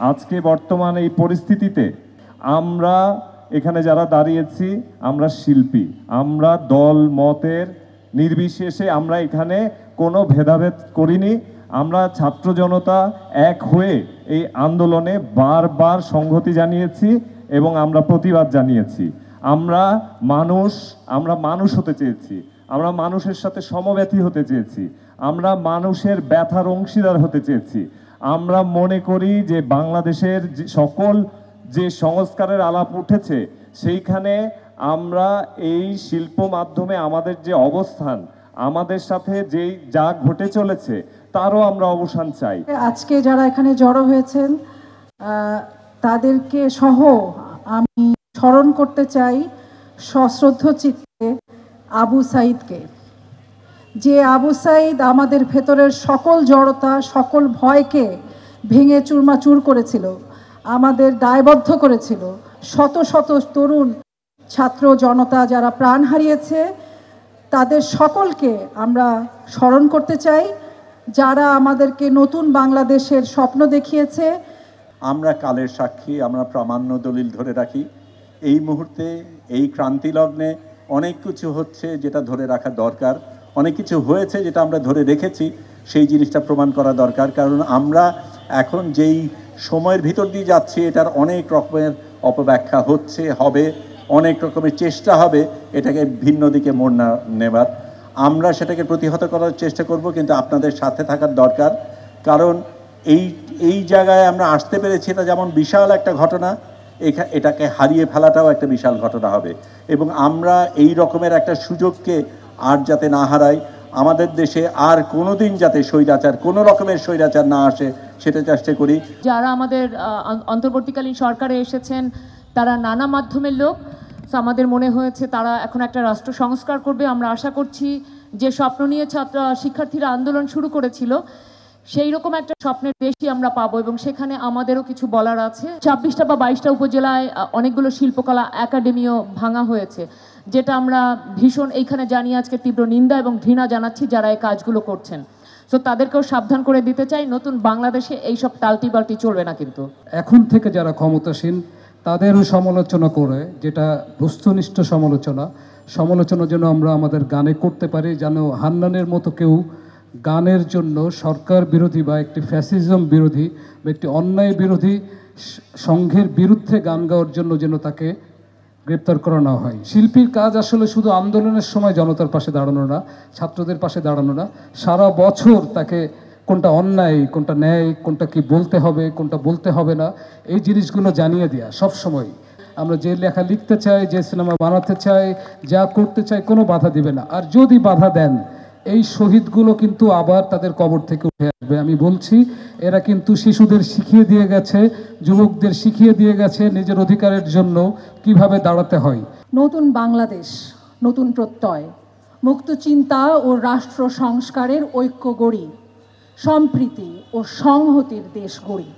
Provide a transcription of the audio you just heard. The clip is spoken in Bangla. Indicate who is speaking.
Speaker 1: আজকে বর্তমান এই পরিস্থিতিতে আমরা এখানে যারা দাঁড়িয়েছি আমরা শিল্পী, আমরা দল মতের নির্বিশেষে আমরা এখানে কোনো ভেদাভেদ করিনি। আমরা ছাত্র জনতা এক হয়ে এই আন্দোলনে বারবার সংহতি জানিয়েছি এবং আমরা প্রতিবাদ জানিয়েছি। আমরা মানুষ হতে চেয়েছি, আমরা মানুষের সাথে সমব্যথী হতে চেয়েছি, আমরা মানুষের ব্যথার অংশীদার হতে চেয়েছি। আমরা মনে করি যে বাংলাদেশের সকল যে সংস্কারের আলাপ উঠেছে সেইখানে আমরা এই শিল্প মাধ্যমে আমাদের যে অবস্থান, আমাদের সাথে যেই যা ঘটে চলেছে তারও আমরা অবসান চাই।
Speaker 2: আজকে যারা এখানে জড়ো হয়েছেন তাদেরকে সহ আমি স্মরণ করতে চাই সশ্রদ্ধ চিত্তে আবু সাঈদকে, যে আবু সাঈদ আমাদের ভেতরের সকল জড়তা, সকল ভয়কে ভেঙে চুরমাচুর করেছিল, আমাদের দায়বদ্ধ করেছিল। শত শত তরুণ ছাত্র জনতা যারা প্রাণ হারিয়েছে তাদের সকলকে আমরা স্মরণ করতে চাই, যারা আমাদেরকে নতুন বাংলাদেশের স্বপ্ন দেখিয়েছে।
Speaker 3: আমরা কালের সাক্ষী, আমরা প্রামাণ্য দলিল ধরে রাখি। এই মুহূর্তে এই ক্রান্তি লগ্নে অনেক কিছু হচ্ছে যেটা ধরে রাখা দরকার, অনেক কিছু হয়েছে যেটা আমরা ধরে রেখেছি, সেই জিনিসটা প্রমাণ করা দরকার। কারণ আমরা এখন যেই সময়ের ভিতর দিয়ে যাচ্ছি এটার অনেক রকমের অপব্যাখ্যা হচ্ছে, হবে, অনেক রকমের চেষ্টা হবে এটাকে ভিন্ন দিকে মোড় না নেবার। আমরা সেটাকে প্রতিহত করার চেষ্টা করব, কিন্তু আপনাদের সাথে থাকার দরকার। কারণ এই জায়গায় আমরা আসতে পেরেছি, এটা যেমন বিশাল একটা ঘটনা, এটাকে হারিয়ে ফেলাটাও একটা বিশাল ঘটনা হবে। এবং আমরা এই রকমের একটা সুযোগকে আর যাতে না হারাই, আমাদের দেশে আর কোনোদিন যাতে স্বৈরাচার, কোনো রকমের স্বৈরাচার না আসে সেটা চেষ্টা করি।
Speaker 4: যারা আমাদের অন্তর্বর্তীকালীন সরকারে এসেছেন তারা নানা মাধ্যমের লোক, আমাদের মনে হয়েছে তারা এখন একটা রাষ্ট্র সংস্কার করবে। আমরা আশা করছি যে স্বপ্ন নিয়ে শিক্ষার্থীরা আন্দোলন শুরু করেছিল সেই রকম একটা স্বপ্নের দেশই আমরা পাবো, এবং সেখানে আমাদেরও কিছু বলার আছে। 26টা বা 22টা উপজেলায় অনেকগুলো শিল্পকলা একাডেমিও ভাঙা হয়েছে, যেটা আমরা ভীষণ এইখানে জানিয়ে আজকে তীব্র নিন্দা এবং ঘৃণা জানাচ্ছি যারা এই কাজগুলো করছেন। তো তাদেরকেও সাবধান করে দিতে চাই, নতুন বাংলাদেশে এইসব টালটি বালটি চলবে না। কিন্তু
Speaker 5: এখন থেকে যারা ক্ষমতাসীন তাদেরও সমালোচনা করে, যেটা বস্তুনিষ্ঠ সমালোচনা যেন আমরা আমাদের গানে করতে পারি, যেন হান্নানের মতো কেউ গানের জন্য সরকার বিরোধী বা একটি ফ্যাসিজম বিরোধী বা একটি অন্যায় বিরোধী সংঘের বিরুদ্ধে গান গাওয়ার জন্য যেন তাকে গ্রেপ্তার করা না হয়। শিল্পীর কাজ আসলে শুধু আন্দোলনের সময় জনতার পাশে দাঁড়ানো না, ছাত্রদের পাশে দাঁড়ানো না, সারা বছর তাকে কোনটা অন্যায়, কোনটা ন্যায়, কোনটা কি বলতে হবে, কোনটা বলতে হবে না, এই জিনিসগুলো জানিয়ে দেওয়া সবসময়। আমরা যে লেখা লিখতে চাই, যে সিনেমা বানাতে চাই, যা করতে চাই, কোনো বাধা দিবে না। আর যদি বাধা দেন এই শহীদগুলো কিন্তু আবার তাদের কবর থেকে উঠে আসবে। আমি বলছি, এরা কিন্তু শিশুদের শিখিয়ে দিয়ে গেছে, যুবকদের শিখিয়ে দিয়ে গেছে নিজের অধিকারের জন্য কিভাবে দাঁড়াতে হয়।
Speaker 2: নতুন বাংলাদেশ, নতুন প্রত্যয়, মুক্ত চিন্তা ও রাষ্ট্র সংস্কারের ঐক্য গড়ি, সম্প্রীতি ও সংহতির দেশ গড়ি।